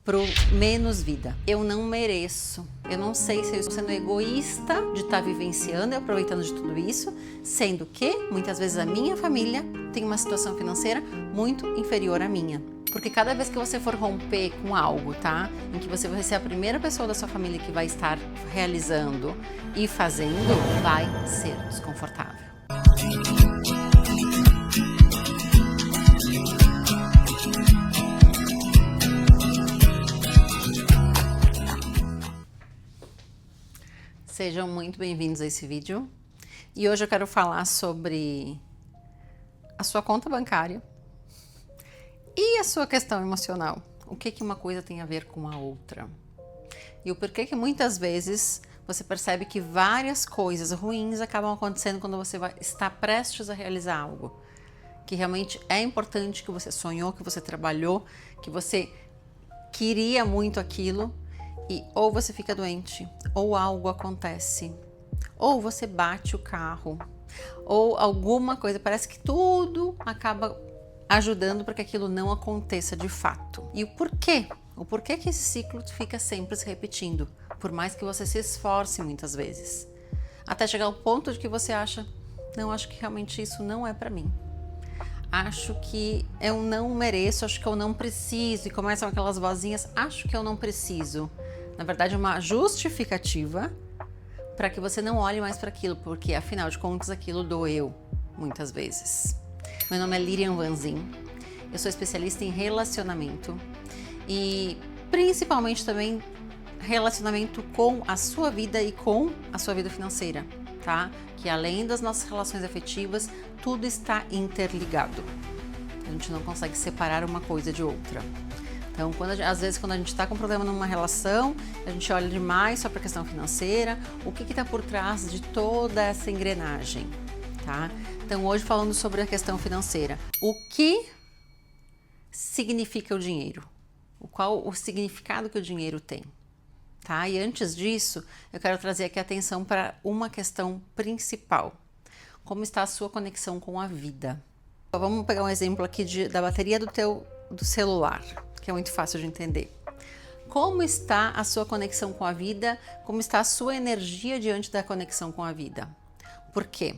pro menos vida. Eu não mereço. Eu não sei se eu estou sendo egoísta de estar vivenciando e aproveitando de tudo isso, sendo que muitas vezes a minha família tem uma situação financeira muito inferior à minha. Porque cada vez que você for romper com algo, tá? Em que você vai ser a primeira pessoa da sua família que vai estar realizando e fazendo, vai ser desconfortável. Sejam muito bem-vindos a esse vídeo. E hoje eu quero falar sobre a sua conta bancária e a sua questão emocional. O que uma coisa tem a ver com a outra? E o porquê que muitas vezes você percebe que várias coisas ruins acabam acontecendo quando você está prestes a realizar algo que realmente é importante, que você sonhou, que você trabalhou, que você queria muito aquilo, e ou você fica doente, ou algo acontece, ou você bate o carro, ou alguma coisa, parece que tudo acaba ajudando para que aquilo não aconteça de fato. E o porquê? O porquê que esse ciclo fica sempre se repetindo, por mais que você se esforce muitas vezes, até chegar ao ponto de que você acha, não, acho que realmente isso não é para mim. Acho que eu não mereço, acho que eu não preciso, e começam aquelas vozinhas, acho que eu não preciso. Na verdade, uma justificativa para que você não olhe mais para aquilo, porque afinal de contas aquilo doeu muitas vezes. Meu nome é Lirian Vanzin, eu sou especialista em relacionamento e principalmente também relacionamento com a sua vida e com a sua vida financeira, tá? Que além das nossas relações afetivas, tudo está interligado. A gente não consegue separar uma coisa de outra. Então, às vezes, quando a gente está com problema numa relação, a gente olha demais só para a questão financeira, o que está por trás de toda essa engrenagem, tá? Então, hoje falando sobre a questão financeira, o que significa o dinheiro? Qual o significado que o dinheiro tem? Tá? E antes disso, eu quero trazer aqui a atenção para uma questão principal. Como está a sua conexão com a vida? Vamos pegar um exemplo aqui da bateria do celular, que é muito fácil de entender. Como está a sua conexão com a vida? Como está a sua energia diante da conexão com a vida? Por quê?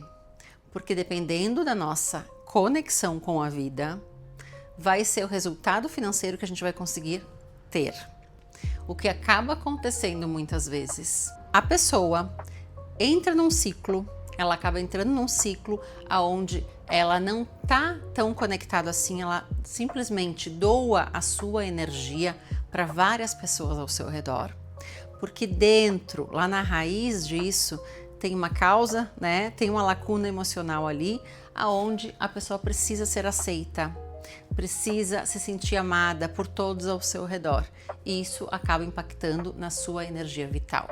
Porque dependendo da nossa conexão com a vida, vai ser o resultado financeiro que a gente vai conseguir ter. O que acaba acontecendo muitas vezes, a pessoa entra num ciclo, ela acaba entrando num ciclo onde ela não está tão conectada assim, ela simplesmente doa a sua energia para várias pessoas ao seu redor, porque dentro, lá na raiz disso, tem uma causa, né? Tem uma lacuna emocional ali, aonde a pessoa precisa ser aceita, precisa se sentir amada por todos ao seu redor, e isso acaba impactando na sua energia vital.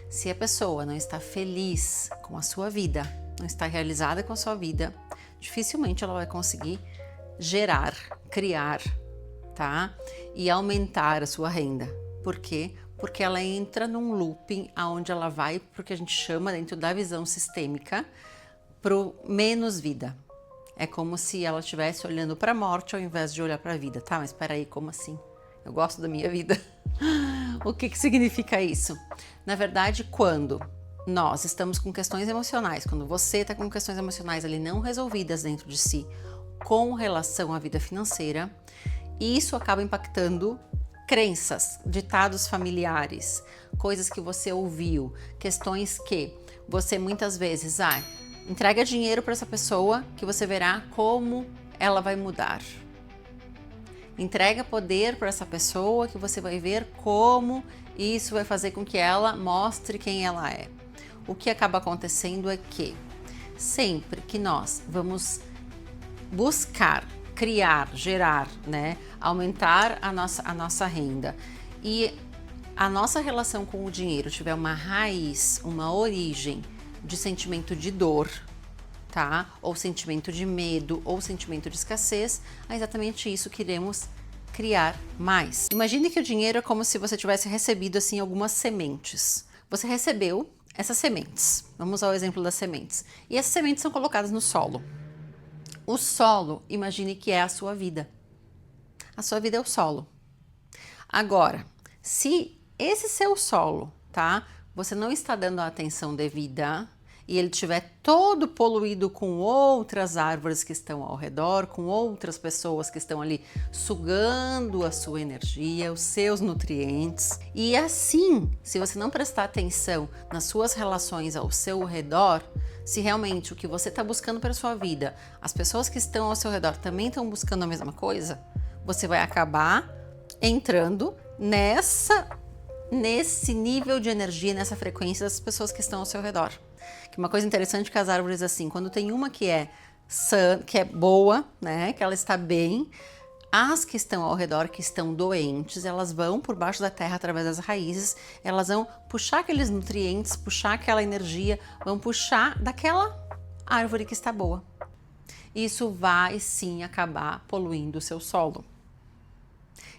Se a pessoa não está feliz com a sua vida, não está realizada com a sua vida, dificilmente ela vai conseguir gerar, criar, tá? E aumentar a sua renda. Por quê? Porque ela entra num looping onde ela vai, porque a gente chama dentro da visão sistêmica, pro menos vida. É como se ela estivesse olhando para a morte ao invés de olhar para a vida, tá? Mas espera aí, como assim? Eu gosto da minha vida. O que significa isso? Na verdade, quando nós estamos com questões emocionais, quando você está com questões emocionais ali não resolvidas dentro de si com relação à vida financeira, isso acaba impactando crenças, ditados familiares, coisas que você ouviu, questões que você muitas vezes, entrega dinheiro para essa pessoa que você verá como ela vai mudar. Entrega poder para essa pessoa que você vai ver como isso vai fazer com que ela mostre quem ela é. O que acaba acontecendo é que sempre que nós vamos buscar, criar, gerar, né, aumentar a nossa renda e a nossa relação com o dinheiro tiver uma raiz, uma origem de sentimento de dor, tá? Ou sentimento de medo, ou sentimento de escassez, é exatamente isso que iremos criar mais. Imagine que o dinheiro é como se você tivesse recebido assim algumas sementes. Você recebeu essas sementes. Vamos ao exemplo das sementes. E essas sementes são colocadas no solo. O solo, imagine que é a sua vida. A sua vida é o solo. Agora, se esse seu solo, tá, você não está dando a atenção devida e ele estiver todo poluído com outras árvores que estão ao redor, com outras pessoas que estão ali sugando a sua energia, os seus nutrientes, e assim, se você não prestar atenção nas suas relações ao seu redor, se realmente o que você está buscando para a sua vida, as pessoas que estão ao seu redor também estão buscando a mesma coisa, você vai acabar entrando nesse nível de energia, nessa frequência das pessoas que estão ao seu redor. Que uma coisa interessante que as árvores, assim, quando tem uma que é sã, que é boa, né, que ela está bem, as que estão ao redor, que estão doentes, elas vão por baixo da terra através das raízes, elas vão puxar aqueles nutrientes, puxar aquela energia, vão puxar daquela árvore que está boa. Isso vai sim acabar poluindo o seu solo.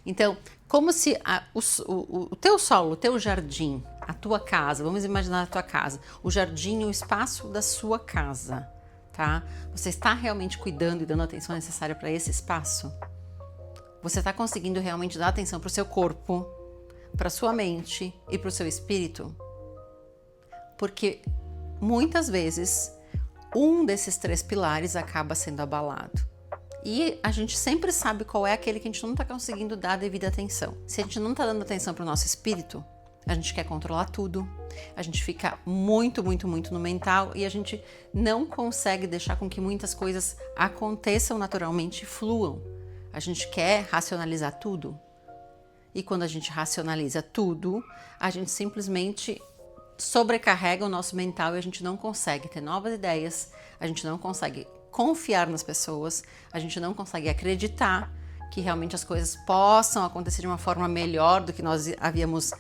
Então, como se o teu solo, o teu jardim, a tua casa, vamos imaginar a tua casa, o jardim, o espaço da sua casa, tá? Você está realmente cuidando e dando a atenção necessária para esse espaço? Você está conseguindo realmente dar atenção para o seu corpo, para a sua mente e para o seu espírito? Porque muitas vezes um desses 3 pilares acaba sendo abalado. E a gente sempre sabe qual é aquele que a gente não está conseguindo dar a devida atenção. Se a gente não está dando atenção para o nosso espírito, a gente quer controlar tudo, a gente fica muito no mental e a gente não consegue deixar com que muitas coisas aconteçam naturalmente e fluam. A gente quer racionalizar tudo. E quando a gente racionaliza tudo, a gente simplesmente sobrecarrega o nosso mental e a gente não consegue ter novas ideias, a gente não consegue confiar nas pessoas, a gente não consegue acreditar que realmente as coisas possam acontecer de uma forma melhor do que nós havíamos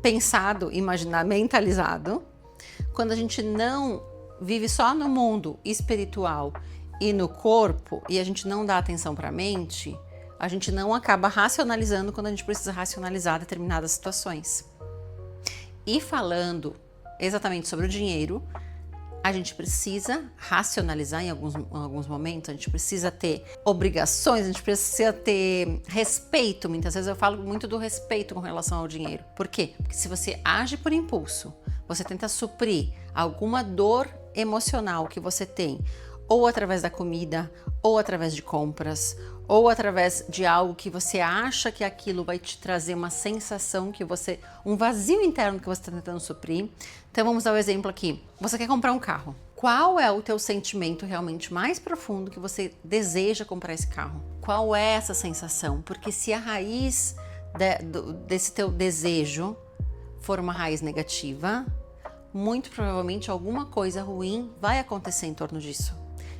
pensado, imaginado, mentalizado. Quando a gente não vive só no mundo espiritual e no corpo e a gente não dá atenção para a mente, a gente não acaba racionalizando quando a gente precisa racionalizar determinadas situações. E falando exatamente sobre o dinheiro, a gente precisa racionalizar em alguns momentos, a gente precisa ter obrigações, a gente precisa ter respeito. Muitas vezes eu falo muito do respeito com relação ao dinheiro. Por quê? Porque se você age por impulso, você tenta suprir alguma dor emocional que você tem, ou através da comida, ou através de compras, ou através de algo que você acha que aquilo vai te trazer uma sensação que você, um vazio interno que você está tentando suprir. Então vamos dar o exemplo aqui. Você quer comprar um carro. Qual é o teu sentimento realmente mais profundo que você deseja comprar esse carro? Qual é essa sensação? Porque se a raiz desse teu desejo for uma raiz negativa, muito provavelmente alguma coisa ruim vai acontecer em torno disso.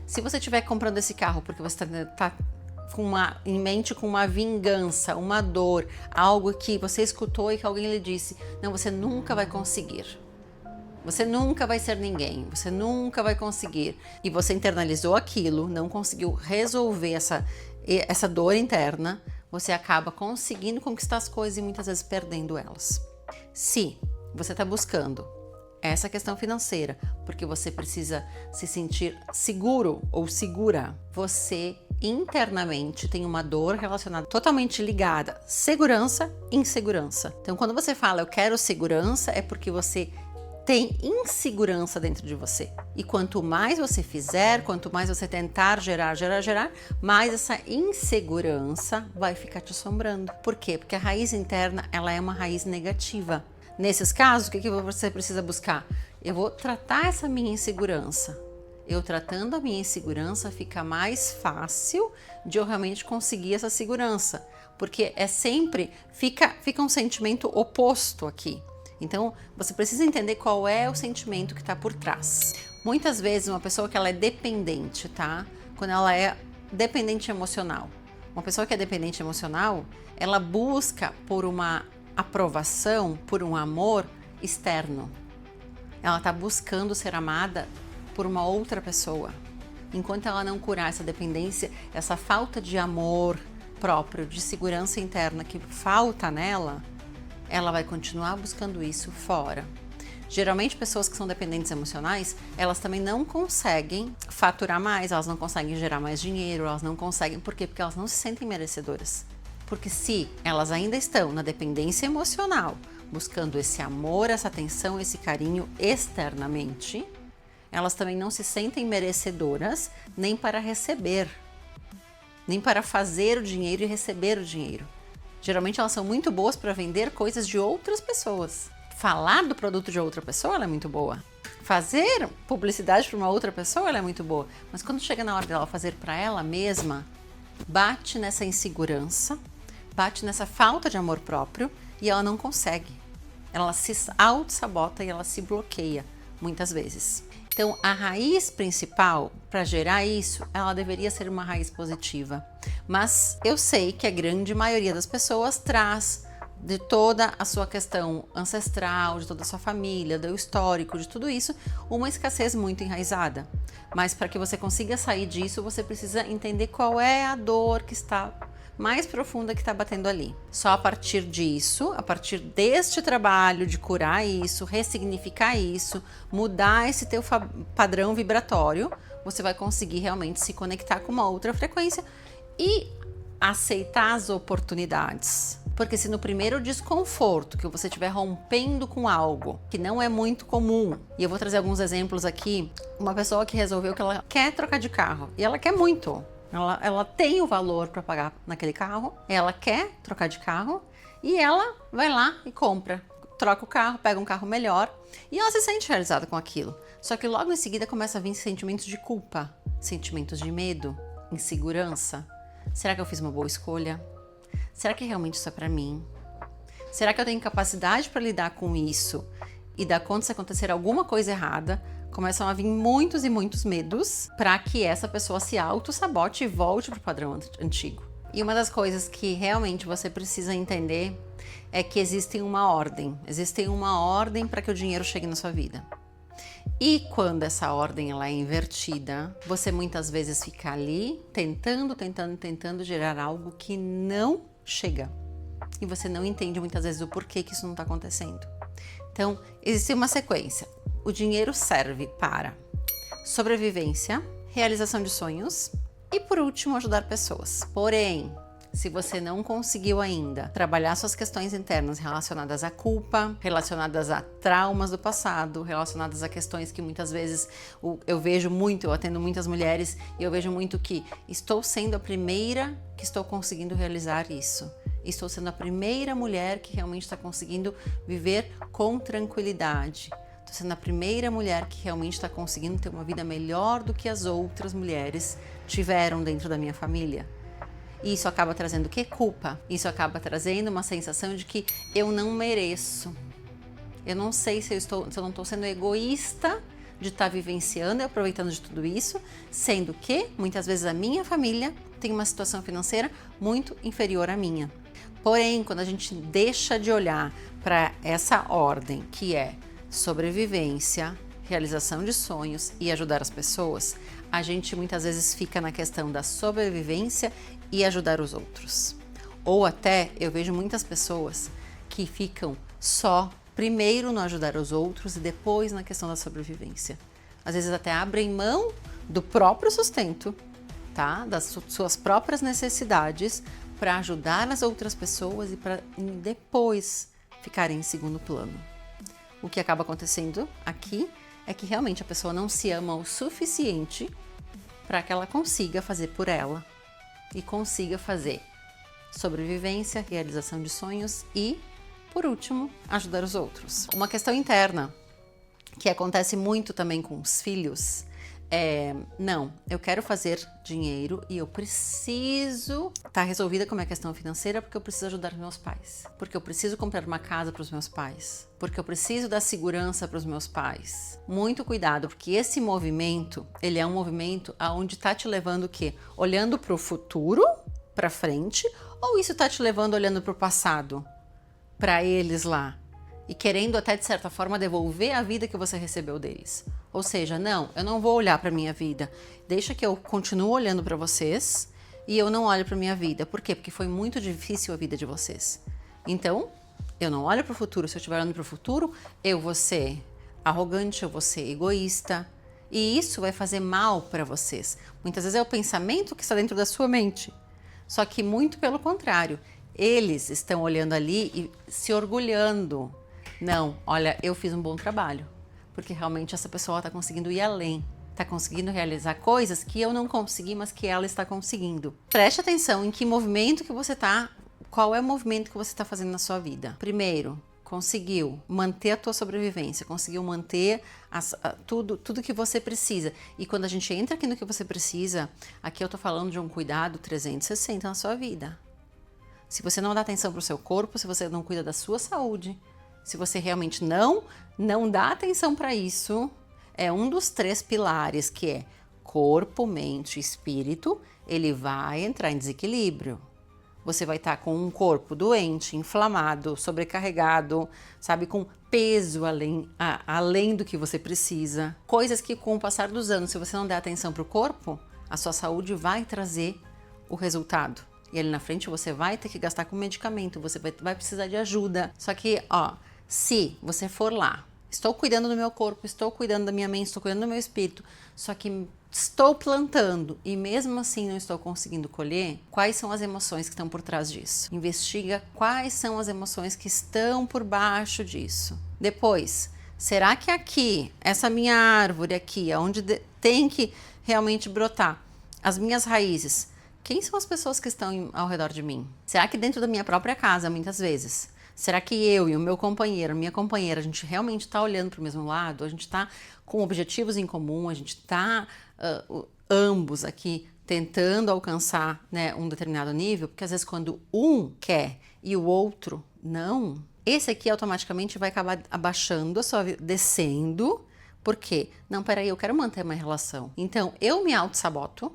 Se você estiver comprando esse carro porque você está em mente com uma vingança, uma dor, algo que você escutou e que alguém lhe disse, não, você nunca vai conseguir. Você nunca vai ser ninguém, você nunca vai conseguir. E você internalizou aquilo, não conseguiu resolver essa dor interna, você acaba conseguindo conquistar as coisas e muitas vezes perdendo elas. Se você está buscando essa questão financeira, porque você precisa se sentir seguro ou segura, você internamente tem uma dor relacionada, totalmente ligada, segurança e insegurança. Então, quando você fala eu quero segurança, é porque você tem insegurança dentro de você. E quanto mais você fizer, quanto mais você tentar gerar, mais essa insegurança vai ficar te assombrando. Por quê? Porque a raiz interna, ela é uma raiz negativa. Nesses casos, o que você precisa buscar? Eu vou tratar essa minha insegurança. Eu tratando a minha insegurança, fica mais fácil de eu realmente conseguir essa segurança. Porque é sempre, fica um sentimento oposto aqui. Então, você precisa entender qual é o sentimento que está por trás. Muitas vezes, uma pessoa que ela é dependente, tá? Quando ela é dependente emocional. Uma pessoa que é dependente emocional, ela busca por uma aprovação, por um amor externo. Ela está buscando ser amada por uma outra pessoa. Enquanto ela não curar essa dependência, essa falta de amor próprio, de segurança interna que falta nela, ela vai continuar buscando isso fora. Geralmente, pessoas que são dependentes emocionais, elas também não conseguem faturar mais, elas não conseguem gerar mais dinheiro, elas não conseguem. Por quê? Porque elas não se sentem merecedoras. Porque se elas ainda estão na dependência emocional, buscando esse amor, essa atenção, esse carinho externamente, elas também não se sentem merecedoras nem para receber, nem para fazer o dinheiro e receber o dinheiro. Geralmente elas são muito boas para vender coisas de outras pessoas. Falar do produto de outra pessoa, ela é muito boa. Fazer publicidade para uma outra pessoa, ela é muito boa. Mas quando chega na hora dela fazer para ela mesma, bate nessa insegurança, bate nessa falta de amor próprio e ela não consegue. Ela se auto-sabota e ela se bloqueia muitas vezes. Então, a raiz principal para gerar isso, ela deveria ser uma raiz positiva. Mas eu sei que a grande maioria das pessoas traz de toda a sua questão ancestral, de toda a sua família, do histórico, de tudo isso, uma escassez muito enraizada. Mas para que você consiga sair disso, você precisa entender qual é a dor que está mais profunda que está batendo ali. Só a partir disso, a partir deste trabalho de curar isso, ressignificar isso, mudar esse teu padrão vibratório, você vai conseguir realmente se conectar com uma outra frequência e aceitar as oportunidades. Porque se no primeiro desconforto que você estiver rompendo com algo que não é muito comum, e eu vou trazer alguns exemplos aqui, uma pessoa que resolveu que ela quer trocar de carro, e ela quer muito, ela tem o valor para pagar naquele carro, ela quer trocar de carro, e ela vai lá e compra, troca o carro, pega um carro melhor, e ela se sente realizada com aquilo. Só que logo em seguida começa a vir sentimentos de culpa, sentimentos de medo, insegurança. Será que eu fiz uma boa escolha? Será que realmente isso é para mim? Será que eu tenho capacidade para lidar com isso? E dar conta se acontecer alguma coisa errada, começam a vir muitos e muitos medos para que essa pessoa se auto-sabote e volte para o padrão antigo. E uma das coisas que realmente você precisa entender é que existe uma ordem para que o dinheiro chegue na sua vida. E quando essa ordem ela é invertida, você muitas vezes fica ali tentando gerar algo que não chega. E você não entende muitas vezes o porquê que isso não está acontecendo. Então, existe uma sequência. O dinheiro serve para sobrevivência, realização de sonhos e, por último, ajudar pessoas. Porém, se você não conseguiu ainda trabalhar suas questões internas relacionadas à culpa, relacionadas a traumas do passado, relacionadas a questões que muitas vezes eu vejo muito, eu atendo muitas mulheres e eu vejo muito que estou sendo a primeira que estou conseguindo realizar isso. Estou sendo a primeira mulher que realmente está conseguindo viver com tranquilidade. Estou sendo a primeira mulher que realmente está conseguindo ter uma vida melhor do que as outras mulheres tiveram dentro da minha família. E isso acaba trazendo o quê? Culpa. Isso acaba trazendo uma sensação de que eu não mereço. Eu não sei se eu não estou sendo egoísta de estar vivenciando e aproveitando de tudo isso, sendo que muitas vezes a minha família tem uma situação financeira muito inferior à minha. Porém, quando a gente deixa de olhar para essa ordem que é sobrevivência, realização de sonhos e ajudar as pessoas, a gente muitas vezes fica na questão da sobrevivência e ajudar os outros. Ou até eu vejo muitas pessoas que ficam só primeiro no ajudar os outros e depois na questão da sobrevivência. Às vezes até abrem mão do próprio sustento, tá? Das suas próprias necessidades para ajudar as outras pessoas e para depois ficarem em segundo plano. O que acaba acontecendo aqui é que realmente a pessoa não se ama o suficiente para que ela consiga fazer por ela e consiga fazer sobrevivência, realização de sonhos e, por último, ajudar os outros. Uma questão interna que acontece muito também com os filhos não, eu quero fazer dinheiro e eu preciso estar resolvida com a minha questão financeira porque eu preciso ajudar meus pais, porque eu preciso comprar uma casa para os meus pais, porque eu preciso dar segurança para os meus pais. Muito cuidado, porque esse movimento, ele é um movimento aonde está te levando o quê? Olhando para o futuro, para frente, ou isso está te levando olhando para o passado, para eles lá? E querendo até, de certa forma, devolver a vida que você recebeu deles. Ou seja, não, eu não vou olhar para a minha vida. Deixa que eu continuo olhando para vocês e eu não olho para a minha vida. Por quê? Porque foi muito difícil a vida de vocês. Então, eu não olho para o futuro. Se eu estiver olhando para o futuro, eu vou ser arrogante, eu vou ser egoísta. E isso vai fazer mal para vocês. Muitas vezes é o pensamento que está dentro da sua mente. Só que muito pelo contrário. Eles estão olhando ali e se orgulhando. Não, olha, eu fiz um bom trabalho, porque realmente essa pessoa está conseguindo ir além, está conseguindo realizar coisas que eu não consegui, mas que ela está conseguindo. Preste atenção em que movimento que você está, qual é o movimento que você está fazendo na sua vida. Primeiro, conseguiu manter a tua sobrevivência, conseguiu manter tudo que você precisa. E quando a gente entra aqui no que você precisa, aqui eu tô falando de um cuidado 360 na sua vida. Se você não dá atenção para o seu corpo, se você não cuida da sua saúde, se você realmente não dá atenção para isso, é um dos 3 pilares, que é corpo, mente e espírito, ele vai entrar em desequilíbrio. Você vai estar com um corpo doente, inflamado, sobrecarregado, sabe, com peso além do que você precisa. Coisas que com o passar dos anos, se você não der atenção para o corpo, a sua saúde vai trazer o resultado. E ali na frente você vai ter que gastar com medicamento, você vai precisar de ajuda. Só que, se você for lá, estou cuidando do meu corpo, estou cuidando da minha mente, estou cuidando do meu espírito, só que estou plantando e mesmo assim não estou conseguindo colher, quais são as emoções que estão por trás disso? Investiga quais são as emoções que estão por baixo disso. Depois, será que aqui, essa minha árvore aqui, onde tem que realmente brotar, as minhas raízes, quem são as pessoas que estão ao redor de mim? Será que dentro da minha própria casa, muitas vezes, será que eu e o meu companheiro, minha companheira, a gente realmente está olhando para o mesmo lado? A gente está com objetivos em comum? A gente está ambos aqui tentando alcançar, né, um determinado nível? Porque às vezes quando um quer e o outro não, esse aqui automaticamente vai acabar abaixando a sua vida, descendo. Por quê? Não, peraí, eu quero manter uma relação. Então eu me auto-saboto,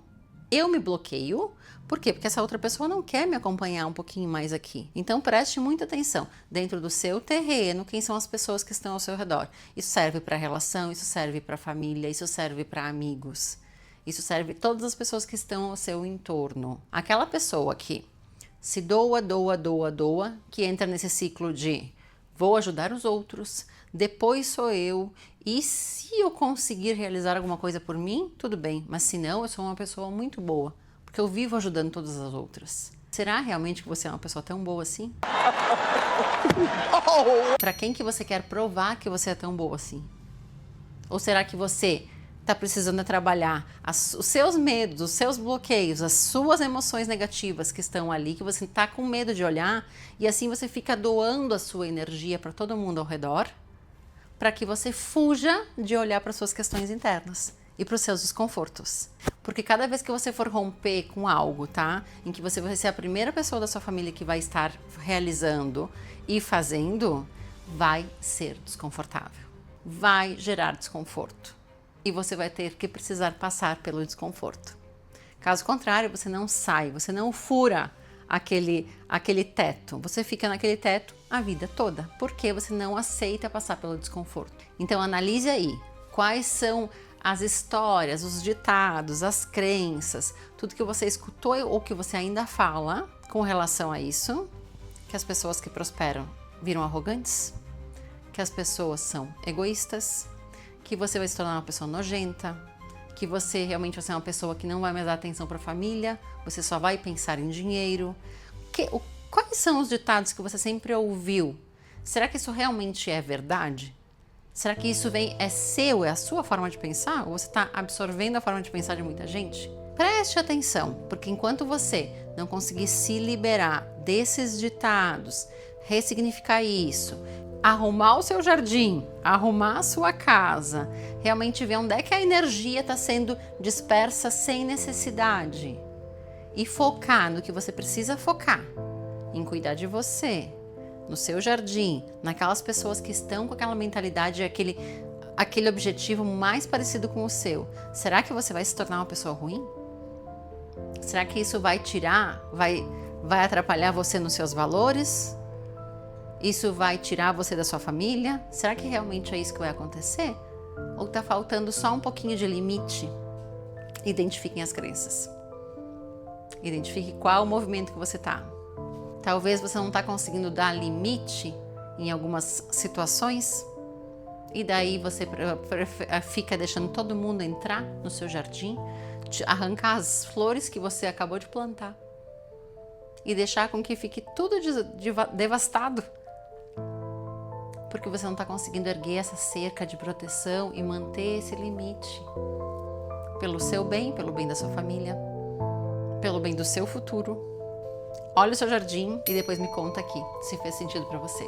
eu me bloqueio. Por quê? Porque essa outra pessoa não quer me acompanhar um pouquinho mais aqui. Então preste muita atenção. Dentro do seu terreno, quem são as pessoas que estão ao seu redor? Isso serve para relação, isso serve para família, isso serve para amigos. Isso serve todas as pessoas que estão ao seu entorno. Aquela pessoa que se doa, que entra nesse ciclo de vou ajudar os outros, depois sou eu, e se eu conseguir realizar alguma coisa por mim, tudo bem, mas se não, eu sou uma pessoa muito boa, porque eu vivo ajudando todas as outras. Será realmente que você é uma pessoa tão boa assim? Para quem que você quer provar que você é tão boa assim? Ou será que você está precisando trabalhar os seus medos, os seus bloqueios, as suas emoções negativas que estão ali, que você está com medo de olhar, e assim você fica doando a sua energia para todo mundo ao redor, para que você fuja de olhar para suas questões internas e para os seus desconfortos. Porque cada vez que você for romper com algo, tá? Em que você vai ser a primeira pessoa da sua família que vai estar realizando e fazendo, vai ser desconfortável. Vai gerar desconforto. E você vai ter que precisar passar pelo desconforto. Caso contrário, você não sai, você não fura aquele teto. Você fica naquele teto a vida toda, porque você não aceita passar pelo desconforto. Então analise aí quais são as histórias, os ditados, as crenças, tudo que você escutou ou que você ainda fala com relação a isso, que as pessoas que prosperam viram arrogantes, que as pessoas são egoístas, que você vai se tornar uma pessoa nojenta, que você realmente vai ser uma pessoa que não vai mais dar atenção para a família, você só vai pensar em dinheiro. Quais são os ditados que você sempre ouviu? Será que isso realmente é verdade? Será que isso é seu, é a sua forma de pensar? Ou você está absorvendo a forma de pensar de muita gente? Preste atenção, porque enquanto você não conseguir se liberar desses ditados, ressignificar isso, arrumar o seu jardim, arrumar a sua casa, realmente ver onde é que a energia está sendo dispersa sem necessidade e focar no que você precisa focar, em cuidar de você, no seu jardim, naquelas pessoas que estão com aquela mentalidade, aquele objetivo mais parecido com o seu. Será que você vai se tornar uma pessoa ruim? Será que isso vai vai atrapalhar você nos seus valores? Isso vai tirar você da sua família? Será que realmente é isso que vai acontecer? Ou está faltando só um pouquinho de limite? Identifiquem as crenças. Identifique qual o movimento que você está. Talvez você não está conseguindo dar limite em algumas situações e daí você fica deixando todo mundo entrar no seu jardim, arrancar as flores que você acabou de plantar. e deixar com que fique tudo devastado, porque você não está conseguindo erguer essa cerca de proteção e manter esse limite, pelo seu bem, pelo bem da sua família, pelo bem do seu futuro. Olha o seu jardim e depois me conta aqui se fez sentido para você.